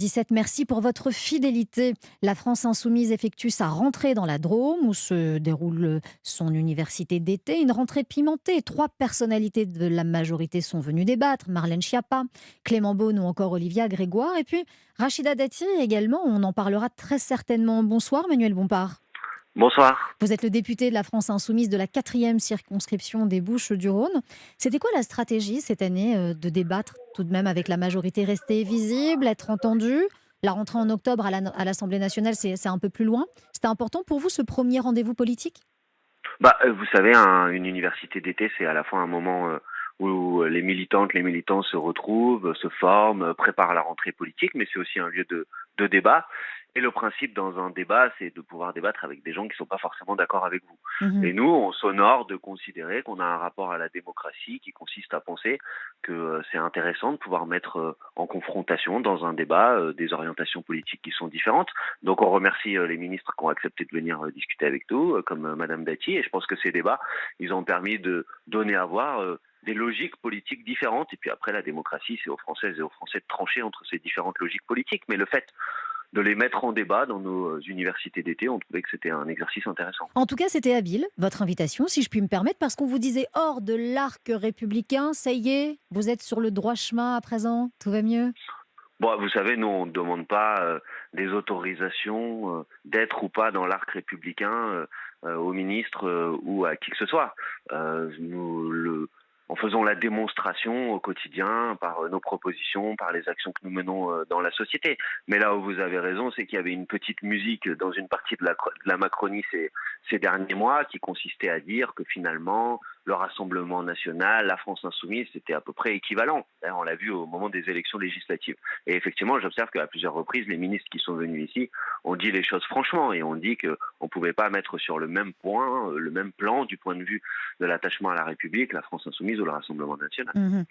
17, merci pour votre fidélité. La France insoumise effectue sa rentrée dans la Drôme où se déroule son université d'été. Une rentrée pimentée. 3 personnalités de la majorité sont venues débattre. Marlène Schiappa, Clément Beaune ou encore Olivia Grégoire. Et puis Rachida Dati également. On en parlera très certainement. Bonsoir Manuel Bompard. Bonsoir. Vous êtes le député de la France insoumise de la 4e circonscription des Bouches-du-Rhône. C'était quoi la stratégie cette année de débattre tout de même avec la majorité restée visible, être entendue? La rentrée en octobre à l'Assemblée nationale, c'est un peu plus loin. C'était important pour vous ce premier rendez-vous politique? Vous savez, une université d'été, c'est à la fois un moment où les militantes, les militants se retrouvent, se forment, préparent la rentrée politique, mais c'est aussi un lieu de débat. Et le principe dans un débat, c'est de pouvoir débattre avec des gens qui ne sont pas forcément d'accord avec vous. Mhm. Et nous, on s'honore de considérer qu'on a un rapport à la démocratie qui consiste à penser que c'est intéressant de pouvoir mettre en confrontation dans un débat des orientations politiques qui sont différentes. Donc on remercie les ministres qui ont accepté de venir discuter avec nous, comme Madame Dati, et je pense que ces débats, ils ont permis de donner à voir des logiques politiques différentes. Et puis après, la démocratie, c'est aux Françaises et aux Français de trancher entre ces différentes logiques politiques. Mais le fait de les mettre en débat dans nos universités d'été, on trouvait que c'était un exercice intéressant. En tout cas, c'était habile, votre invitation, si je puis me permettre, parce qu'on vous disait hors de l'arc républicain, ça y est, vous êtes sur le droit chemin à présent, tout va mieux? Bon, vous savez, nous, on ne demande pas des autorisations d'être ou pas dans l'arc républicain au ministre ou à qui que ce soit. En faisant la démonstration au quotidien par nos propositions, par les actions que nous menons dans la société. Mais là où vous avez raison, c'est qu'il y avait une petite musique dans une partie de la Macronie ces derniers mois qui consistait à dire que finalement, le Rassemblement national, la France insoumise, c'était à peu près équivalent. D'ailleurs, on l'a vu au moment des élections législatives. Et effectivement, j'observe qu'à plusieurs reprises, les ministres qui sont venus ici ont dit les choses franchement et ont dit qu'on ne pouvait pas mettre sur le même point, le même plan du point de vue de l'attachement à la République, la France insoumise ou le Rassemblement national. Mhm.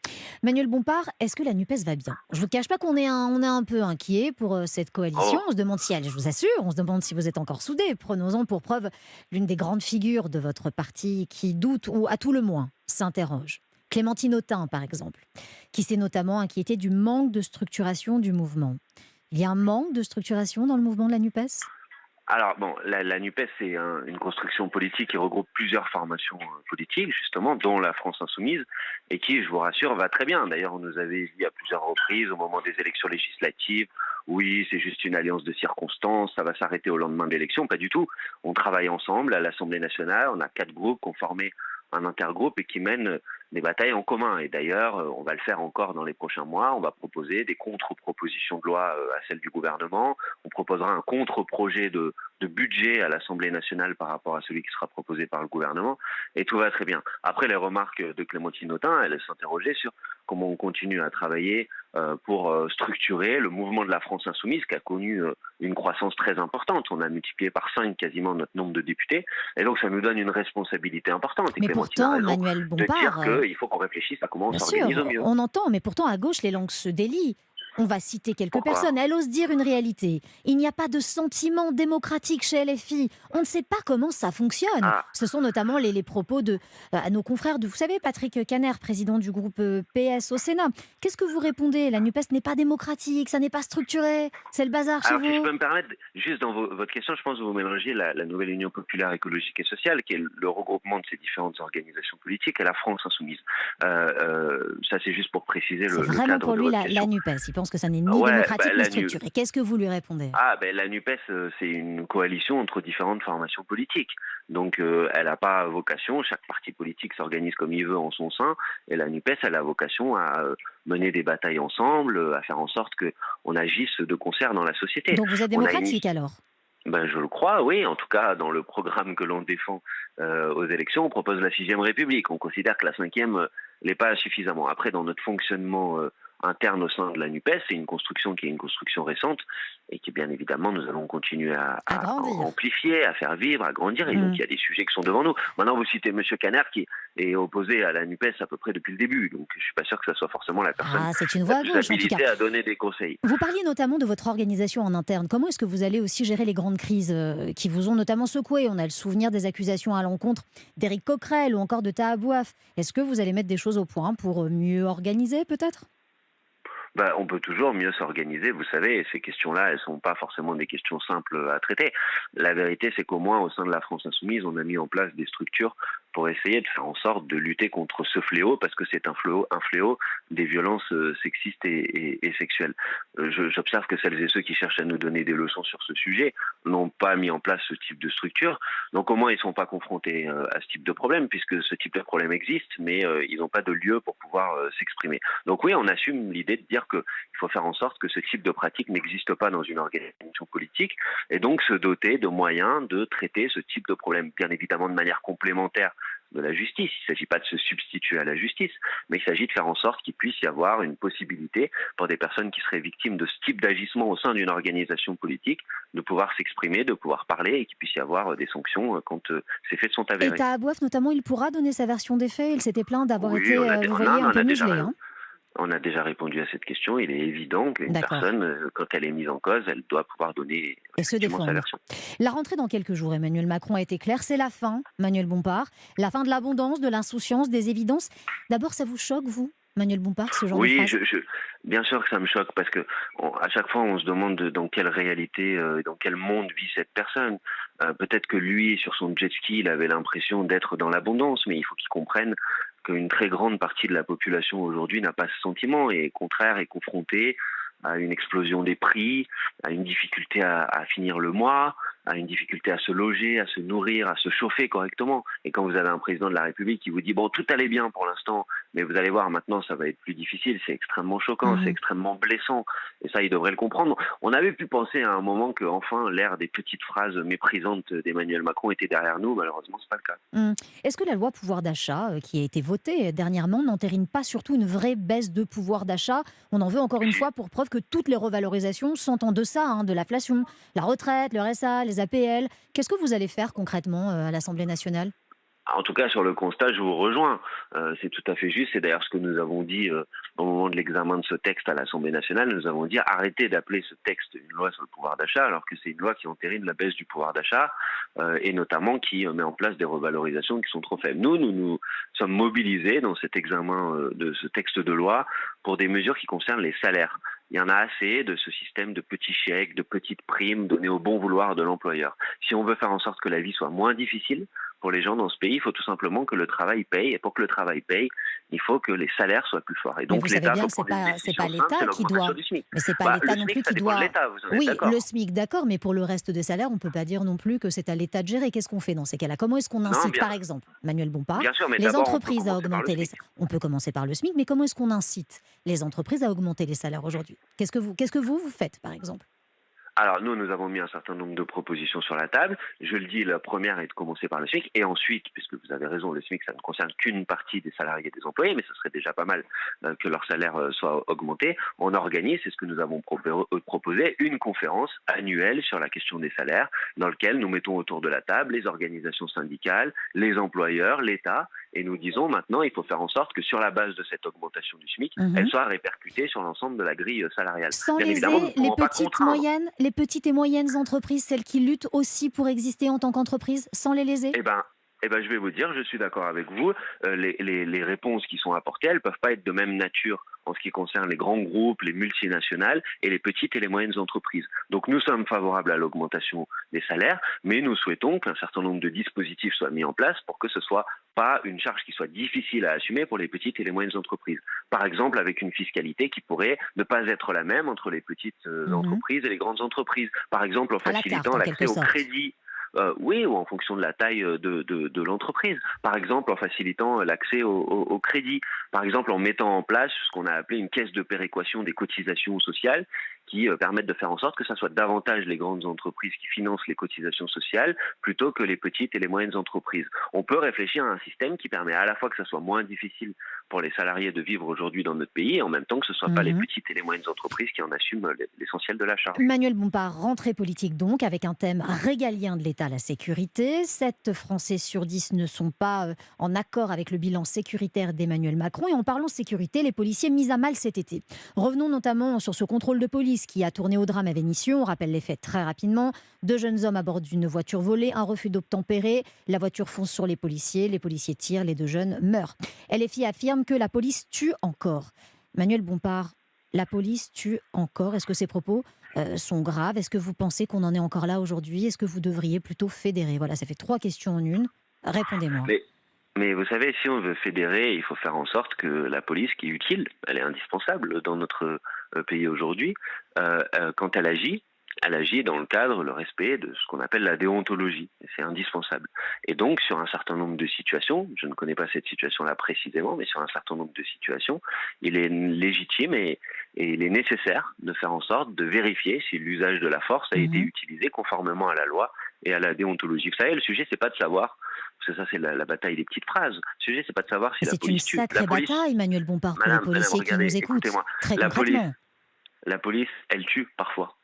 Manuel Bompard, est-ce que la NUPES va bien? Je ne vous cache pas qu'on est un peu inquiet pour cette coalition. Oh, On se demande si elle, je vous assure, on se demande si vous êtes encore soudés. Prenons-en pour preuve l'une des grandes figures de votre parti qui doute ou à tout le moins s'interroge. Clémentine Autain, par exemple, qui s'est notamment inquiétée du manque de structuration du mouvement. Il y a un manque de structuration dans le mouvement de la NUPES? alors bon, la NUPES, c'est une construction politique qui regroupe plusieurs formations politiques, justement, dont la France insoumise, et qui, je vous rassure, va très bien. D'ailleurs, on nous avait dit à plusieurs reprises, au moment des élections législatives, oui, c'est juste une alliance de circonstances, ça va s'arrêter au lendemain de l'élection. Pas du tout. On travaille ensemble à l'Assemblée nationale, on a 4 groupes qui ont formé un intergroupe et qui mènent des batailles en commun. Et d'ailleurs, on va le faire encore dans les prochains mois. On va proposer des contre-propositions de loi à celles du gouvernement. On proposera un contre-projet de budget à l'Assemblée nationale par rapport à celui qui sera proposé par le gouvernement. Et tout va très bien. Après, les remarques de Clémentine Autain, elle s'interrogeait sur comment on continue à travailler pour structurer le mouvement de la France insoumise qui a connu une croissance très importante. On a multiplié par 5 quasiment notre nombre de députés. Et donc, ça nous donne une responsabilité importante. Et Mais Clémentine a pourtant, raison Manuel de dire Bompard, qu'il faut qu'on réfléchisse à comment on bien s'organise au sûr, mieux. on entend, mais pourtant à gauche, les langues se délient. On va citer quelques Pourquoi? personnes. Elle ose dire une réalité. Il n'y a pas de sentiment démocratique chez LFI. On ne sait pas comment ça fonctionne. Ah, Ce sont notamment les propos de à nos confrères de, vous savez, Patrick Caner, président du groupe PS au Sénat. Qu'est-ce que vous répondez? La NUPES n'est pas démocratique, ça n'est pas structuré. C'est le bazar chez alors, si je vous? peux me permettre, juste dans votre question, je pense que vous mélangez la nouvelle Union populaire écologique et sociale, qui est le regroupement de ces différentes organisations politiques, et la France insoumise. Ça, c'est juste pour préciser C'est le vraiment cadre pour de lui votre la question. NUPES. Il pense que ça n'est ni Ouais, démocratique ni structuré. Qu'est-ce que vous lui répondez? La NUPES, c'est une coalition entre différentes formations politiques. Donc, elle n'a pas vocation, chaque parti politique s'organise comme il veut en son sein, et la NUPES, elle a vocation à mener des batailles ensemble, à faire en sorte qu'on agisse de concert dans la société. Donc vous êtes On a démocratique alors? je le crois, oui. En tout cas, dans le programme que l'on défend aux élections, on propose la sixième République. On considère que la cinquième l'est pas suffisamment. Après, dans notre fonctionnement interne au sein de la NUPES, c'est une construction qui est une construction récente et qui, bien évidemment, nous allons continuer À à grandir. amplifier, à faire vivre, à grandir. Et donc, il y a des sujets qui sont devant nous. Maintenant, vous citez M. Caner qui est opposé à la NUPES à peu près depuis le début. Donc, je suis pas sûr que ça soit forcément la personne Ah, c'est une la voix à plus gauche en tout cas. habilitée à donner des conseils. Vous parliez notamment de votre organisation en interne. Comment est-ce que vous allez aussi gérer les grandes crises qui vous ont notamment secoué? On a le souvenir des accusations à l'encontre d'Éric Coquerel ou encore de Taha Bouaf. Est-ce que vous allez mettre des choses au point pour mieux organiser peut-être? Bah, on peut toujours mieux s'organiser, vous savez, et ces questions-là, elles sont pas forcément des questions simples à traiter. La vérité, c'est qu'au moins, au sein de la France insoumise, on a mis en place des structures pour essayer de faire en sorte de lutter contre ce fléau, parce que c'est un fléau des violences sexistes et sexuelles. J'observe que celles et ceux qui cherchent à nous donner des leçons sur ce sujet n'ont pas mis en place ce type de structure. Donc au moins, ils ne sont pas confrontés à ce type de problème, puisque ce type de problème existe, mais ils n'ont pas de lieu pour pouvoir s'exprimer. Donc oui, on assume l'idée de dire qu'il faut faire en sorte que ce type de pratique n'existe pas dans une organisation politique et donc se doter de moyens de traiter ce type de problème, bien évidemment de manière complémentaire de la justice. Il ne s'agit pas de se substituer à la justice, mais il s'agit de faire en sorte qu'il puisse y avoir une possibilité pour des personnes qui seraient victimes de ce type d'agissement au sein d'une organisation politique de pouvoir s'exprimer, de pouvoir parler et qu'il puisse y avoir des sanctions quand ces faits sont Et avérés. Tahabouaf, notamment, il pourra donner sa version des faits. Il s'était plaint d'avoir Oui, été, vous voyez, un on peu a déjà muselé. Hein. On a déjà répondu à cette question. Il est évident qu'une D'accord. personne, quand elle est mise en cause, elle doit pouvoir donner Et se effectivement sa défendre. version. La rentrée dans quelques jours, Emmanuel Macron a été clair, c'est la fin, Manuel Bompard. La fin de l'abondance, de l'insouciance, des évidences. D'abord, ça vous choque, vous, Manuel Bompard, ce genre de Oui, phrase? bien sûr que ça me choque parce que à chaque fois on se demande dans quelle réalité, dans quel monde vit cette personne. Peut-être que lui, sur son jet ski, il avait l'impression d'être dans l'abondance, mais il faut qu'il comprenne qu'une très grande partie de la population aujourd'hui n'a pas ce sentiment et au contraire est confrontée à une explosion des prix, à une difficulté à finir le mois, à une difficulté à se loger, à se nourrir, à se chauffer correctement. Et quand vous avez un président de la République qui vous dit bon, tout allait bien pour l'instant, mais vous allez voir maintenant ça va être plus difficile, c'est extrêmement choquant, c'est Mhm. extrêmement blessant. Et ça, il devrait le comprendre. On avait pu penser à un moment que enfin l'ère des petites phrases méprisantes d'Emmanuel Macron était derrière nous. Malheureusement, c'est pas le cas. Mhm. Est-ce que la loi pouvoir d'achat, qui a été votée dernièrement, n'entérine pas surtout une vraie baisse de pouvoir d'achat? On en veut encore une fois pour preuve que toutes les revalorisations sont en deçà de l'inflation. La retraite, le RSA, les APL. Qu'est-ce que vous allez faire concrètement à l'Assemblée nationale? En tout cas, sur le constat, je vous rejoins. C'est tout à fait juste. C'est d'ailleurs ce que nous avons dit au moment de l'examen de ce texte à l'Assemblée nationale. Nous avons dit arrêtez d'appeler ce texte une loi sur le pouvoir d'achat, alors que c'est une loi qui entérine la baisse du pouvoir d'achat et notamment qui met en place des revalorisations qui sont trop faibles. Nous sommes mobilisés dans cet examen de ce texte de loi pour des mesures qui concernent les salaires. Il y en a assez de ce système de petits chèques, de petites primes données au bon vouloir de l'employeur. Si on veut faire en sorte que la vie soit moins difficile, pour les gens dans ce pays, il faut tout simplement que le travail paye. Et pour que le travail paye, il faut que les salaires soient plus forts. Et Mais vous donc savez l'État bien peut que c'est prendre une pas c'est pas décision simple, c'est l'État qui l'augmentation doit. du SMIC. Mais c'est pas Bah, le l'État non SMIC, plus ça qui dépend de doit. l'État, vous en êtes Oui, d'accord? le SMIC, d'accord, mais pour le reste des salaires, on ne peut pas dire non plus que c'est à l'État de gérer. Qu'est-ce qu'on fait dans ces cas-là? Comment est-ce qu'on Non, incite, par exemple, Manuel Bompard, bien sûr, mais les d'abord, on peut entreprises à commencer par le augmenter les SMIC. salaires? On peut commencer par le SMIC, mais comment est-ce qu'on incite les entreprises à augmenter les salaires aujourd'hui? Qu'est-ce que vous faites, par exemple? Alors nous avons mis un certain nombre de propositions sur la table. Je le dis, la première est de commencer par le SMIC. Et ensuite, puisque vous avez raison, le SMIC, ça ne concerne qu'une partie des salariés et des employés, mais ce serait déjà pas mal que leur salaire soit augmenté. On organise, c'est ce que nous avons proposé, une conférence annuelle sur la question des salaires, dans laquelle nous mettons autour de la table les organisations syndicales, les employeurs, l'État, et nous disons maintenant, il faut faire en sorte que sur la base de cette augmentation du SMIC, elle Mhm. soit répercutée sur l'ensemble de la grille salariale. Sans Bien évidemment, nous léser ne pourrons pas contraindre. les petites et moyennes entreprises, celles qui luttent aussi pour exister en tant qu'entreprise, sans les léser? Eh ben, je vais vous dire, je suis d'accord avec vous. Les réponses qui sont apportées, elles peuvent pas être de même nature en ce qui concerne les grands groupes, les multinationales et les petites et les moyennes entreprises. Donc nous sommes favorables à l'augmentation des salaires, mais nous souhaitons qu'un certain nombre de dispositifs soient mis en place pour que ce soit pas une charge qui soit difficile à assumer pour les petites et les moyennes entreprises. Par exemple, avec une fiscalité qui pourrait ne pas être la même entre les petites Mhm. entreprises et les grandes entreprises. Par exemple, en À la carte, facilitant en l'accès quelque au sorte. crédit. Oui, ou en fonction de la taille de l'entreprise. Par exemple, en facilitant l'accès au crédit. Par exemple, en mettant en place ce qu'on a appelé une caisse de péréquation des cotisations sociales qui permettent de faire en sorte que ce soit davantage les grandes entreprises qui financent les cotisations sociales plutôt que les petites et les moyennes entreprises. On peut réfléchir à un système qui permet à la fois que ce soit moins difficile pour les salariés de vivre aujourd'hui dans notre pays et en même temps que ce ne soit pas les Mhm. petites et les moyennes entreprises qui en assument l'essentiel de la charge. Manuel Bompard, rentrée politique donc, avec un thème régalien de l'État, la sécurité. 7 Français sur 10 ne sont pas en accord avec le bilan sécuritaire d'Emmanuel Macron. Et en parlant sécurité, les policiers mis à mal cet été. Revenons notamment sur ce contrôle de police qui a tourné au drame à Vénissieux. On rappelle les faits très rapidement. 2 jeunes hommes à bord d'une voiture volée, un refus d'obtempérer. La voiture fonce sur les policiers tirent, les 2 jeunes meurent. LFI affirme que la police tue encore. Manuel Bompard, La police tue encore. Est-ce que ces propos sont graves? Est-ce que vous pensez qu'on en est encore là aujourd'hui? Est-ce que vous devriez plutôt fédérer? Voilà, ça fait 3 questions en une. Répondez-moi. Mais mais vous savez, si on veut fédérer, il faut faire en sorte que la police, qui est utile, elle est indispensable dans notre pays aujourd'hui, quand elle agit dans le cadre, le respect de ce qu'on appelle la déontologie. Et c'est indispensable. Et donc, sur un certain nombre de situations, je ne connais pas cette situation-là précisément, mais sur un certain nombre de situations, il est légitime et il est nécessaire de faire en sorte de vérifier si l'usage de la force a été Mhm. utilisé conformément à la loi et à la déontologie. Vous savez, le sujet, c'est pas de savoir, parce que ça, c'est la bataille des petites phrases. Le sujet, c'est pas de savoir si Mais la c'est une police tue. La sacrée police, bataille, Manuel Bompard, pour les madame, policiers qui regardez, nous écoutent, écoutez-moi. très La police, concrètement. la police, elle tue parfois.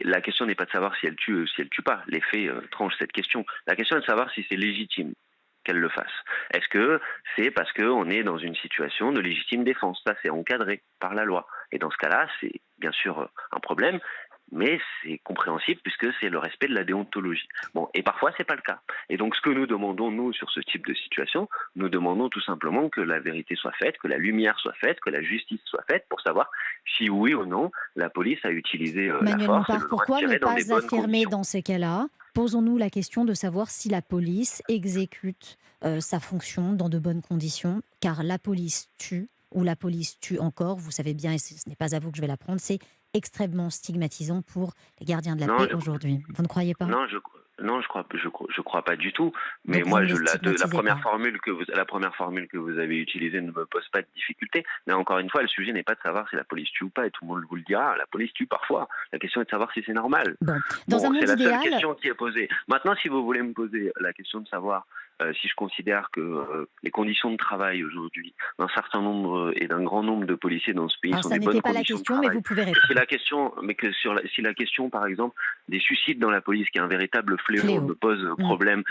La question n'est pas de savoir si elle tue ou si elle tue pas. Les faits tranchent cette question. La question est de savoir si c'est légitime qu'elle le fasse. Est-ce que c'est parce qu'on est dans une situation de légitime défense? Ça, c'est encadré par la loi. Et dans ce cas-là, c'est bien sûr un problème, mais c'est compréhensible puisque c'est le respect de la déontologie. Bon, et parfois, c'est pas le cas. Et donc, ce que nous demandons, nous, sur ce type de situation, nous demandons tout simplement que la vérité soit faite, que la lumière soit faite, que la justice soit faite pour savoir si oui ou non la police a utilisé la Manuel force et Bompard, le droit de pourquoi ne tirer dans des pas bonnes affirmer conditions. dans ces cas-là, posons-nous la question de savoir si la police exécute sa fonction dans de bonnes conditions, car la police tue, ou la police tue encore, vous savez bien, et ce n'est pas à vous que je vais l'apprendre, c'est extrêmement stigmatisant pour les gardiens de la Non, paix aujourd'hui. Vous ne croyez pas? Non, non, je crois pas du tout. Mais Donc vous moi, ne les stigmatisez pas. la première formule que vous avez utilisée ne me pose pas de difficulté. Mais encore une fois, le sujet n'est pas de savoir si la police tue ou pas, et tout le monde vous le dira. La police tue parfois. La question est de savoir si c'est normal. Bon, dans un Bon, c'est monde la seule idéal, question qui est posée. Maintenant, si vous voulez me poser la question de savoir si je considère que les conditions de travail aujourd'hui d'un certain nombre et d'un grand nombre de policiers dans ce pays alors sont ça des bonnes n'était pas la conditions de question, mais travail, vous pouvez que si répondre. la question, mais que sur si la question, par exemple, des suicides dans la police, qui est un véritable fléau, Fléau. me pose Mm. problème,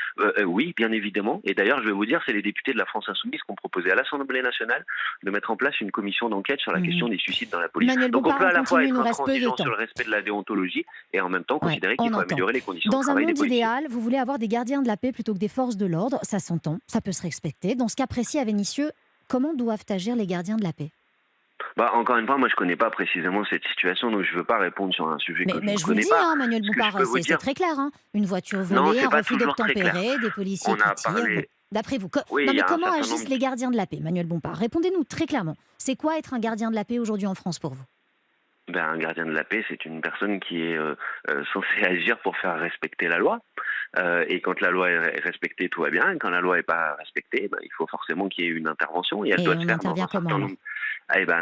oui, bien évidemment. Et d'ailleurs, je vais vous dire, c'est les députés de la France Insoumise qui ont proposé à l'Assemblée nationale de mettre en place une commission d'enquête sur la Mhm. question des suicides dans la police. Manuel Donc on Bompard, peut on à la fois continue, il être nous reste peu de intransigeant sur temps. le respect de la déontologie et en même temps Ouais, considérer qu'il on faut entend. améliorer les conditions de Dans un travail des monde policiers. idéal, vous voulez avoir des gardiens de la paix plutôt que des forces de l'ordre, ça s'entend, ça peut se respecter. Dans ce cas précis à Vénissieux, comment doivent agir les gardiens de la paix? Bah, encore une fois, moi je connais pas précisément cette situation, donc je veux pas répondre sur un sujet que je Mais ne je vous le connais dis, pas. hein, Manuel Ce que je Bompard, peux vous c'est dire, très clair, hein. Une voiture non, volée, c'est un pas refus toujours très clair. d'obtempérer, des policiers On qui a tirent. Bon, parlé, d'après vous, oui, non il y mais a un comment certain agissent nombre. les gardiens de la paix, Manuel Bompard? Répondez-nous très clairement. C'est quoi être un gardien de la paix aujourd'hui en France pour vous? Ben, un gardien de la paix, c'est une personne qui est censée agir pour faire respecter la loi. Et quand la loi est respectée, tout va bien. Et quand la loi n'est pas respectée, ben, il faut forcément qu'il y ait une intervention. Et elle doit Et se on faire intervient comment alors?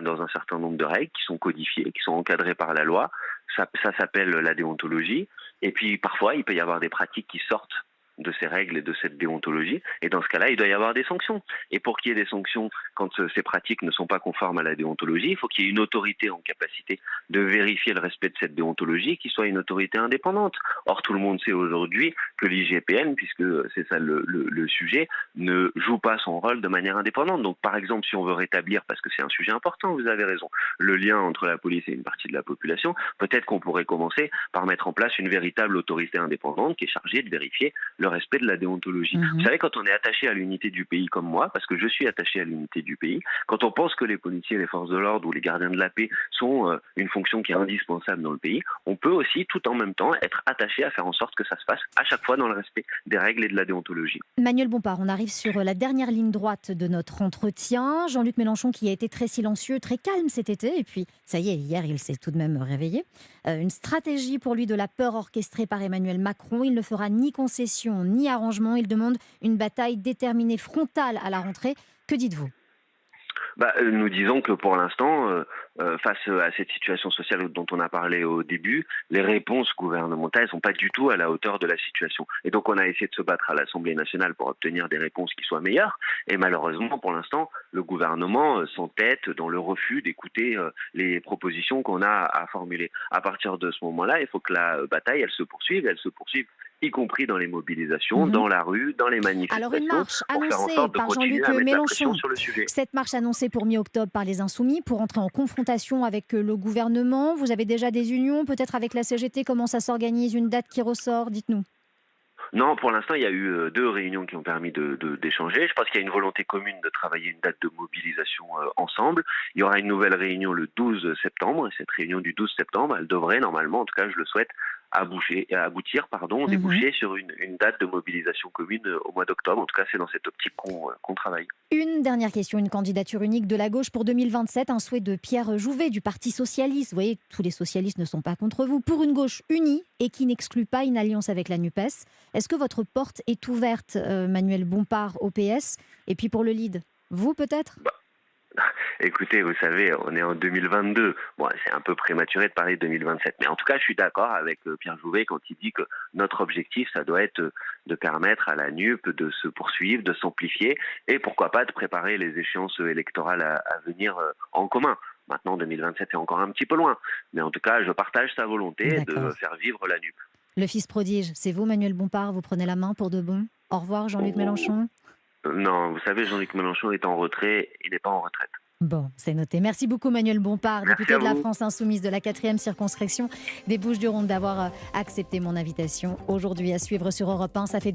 dans un certain nombre de règles qui sont codifiées, qui sont encadrées par la loi. Ça s'appelle la déontologie. Et puis parfois, il peut y avoir des pratiques qui sortent de ces règles et de cette déontologie. Et dans ce cas-là, il doit y avoir des sanctions. Et pour qu'il y ait des sanctions, quand ces pratiques ne sont pas conformes à la déontologie, il faut qu'il y ait une autorité en capacité de vérifier le respect de cette déontologie, qui soit une autorité indépendante. Or, tout le monde sait aujourd'hui que l'IGPN, puisque c'est ça le sujet, ne joue pas son rôle de manière indépendante. Donc, par exemple, si on veut rétablir, parce que c'est un sujet important, vous avez raison, le lien entre la police et une partie de la population, peut-être qu'on pourrait commencer par mettre en place une véritable autorité indépendante qui est chargée de vérifier le respect de la déontologie. Vous Mhm. savez, quand on est attaché à l'unité du pays comme moi, parce que je suis attaché à l'unité du pays, quand on pense que les policiers, les forces de l'ordre ou les gardiens de la paix sont une fonction qui est indispensable dans le pays, on peut aussi tout en même temps être attaché à faire en sorte que ça se passe à chaque fois dans le respect des règles et de la déontologie. Manuel Bompard, on arrive sur la dernière ligne droite de notre entretien. Jean-Luc Mélenchon qui a été très silencieux, très calme cet été, et puis ça y est, hier il s'est tout de même réveillé. Une stratégie pour lui de la peur orchestrée par Emmanuel Macron. Il ne fera ni concession ni arrangement. Il demande une bataille déterminée, frontale à la rentrée. Que dites-vous? Bah, nous disons que pour l'instant, face à cette situation sociale dont on a parlé au début, les réponses gouvernementales ne sont pas du tout à la hauteur de la situation. Et donc on a essayé de se battre à l'Assemblée nationale pour obtenir des réponses qui soient meilleures. Et malheureusement, pour l'instant, le gouvernement s'entête dans le refus d'écouter les propositions qu'on a à formuler. À partir de ce moment-là, il faut que la bataille, elle se poursuive y compris dans les mobilisations, Mhm. dans la rue, dans les Alors une manifestations, marche pour faire en annoncée sorte de par continuer Jean-Luc à mettre la pression Mélenchon. sur le sujet. Cette marche annoncée pour mi-octobre par les Insoumis pour entrer en confrontation avec le gouvernement. Vous avez déjà des unions, peut-être avec la CGT, comment ça s'organise, une date qui ressort, dites-nous. Non, pour l'instant, il y a eu 2 réunions qui ont permis d'échanger. Je pense qu'il y a une volonté commune de travailler une date de mobilisation, ensemble. Il y aura une nouvelle réunion le 12 septembre et cette réunion du 12 septembre, elle devrait normalement, en tout cas je le souhaite, Mhm. déboucher sur une date de mobilisation commune, au mois d'octobre. En tout cas, c'est dans cette optique qu'on travaille. Une dernière question, une candidature unique de la gauche pour 2027, un souhait de Pierre Jouvet du Parti socialiste. Vous voyez, tous les socialistes ne sont pas contre vous. Pour une gauche unie et qui n'exclut pas une alliance avec la NUPES, est-ce que votre porte est ouverte, Manuel Bompard, au PS? Et puis pour le lead, vous peut-être? Bah, écoutez, vous savez, on est en 2022. Bon, c'est un peu prématuré de parler de 2027. Mais en tout cas, je suis d'accord avec Pierre Jouvet quand il dit que notre objectif, ça doit être de permettre à la NUP de se poursuivre, de s'amplifier et pourquoi pas de préparer les échéances électorales à venir en commun. Maintenant, 2027 est encore un petit peu loin. Mais en tout cas, je partage sa volonté de D'accord. faire vivre la NUP. Le fils prodige, c'est vous, Manuel Bompard, vous prenez la main pour de bon? Au revoir, Jean-Luc Oh, Mélenchon. non, vous savez, Jean-Luc Mélenchon est en retrait, il n'est pas en retraite. Bon, c'est noté. Merci beaucoup Manuel Bompard, Merci député à de la vous. France Insoumise de la 4e circonscription des Bouches-du-Rhône, d'avoir accepté mon invitation aujourd'hui à suivre sur Europe 1. Ça fait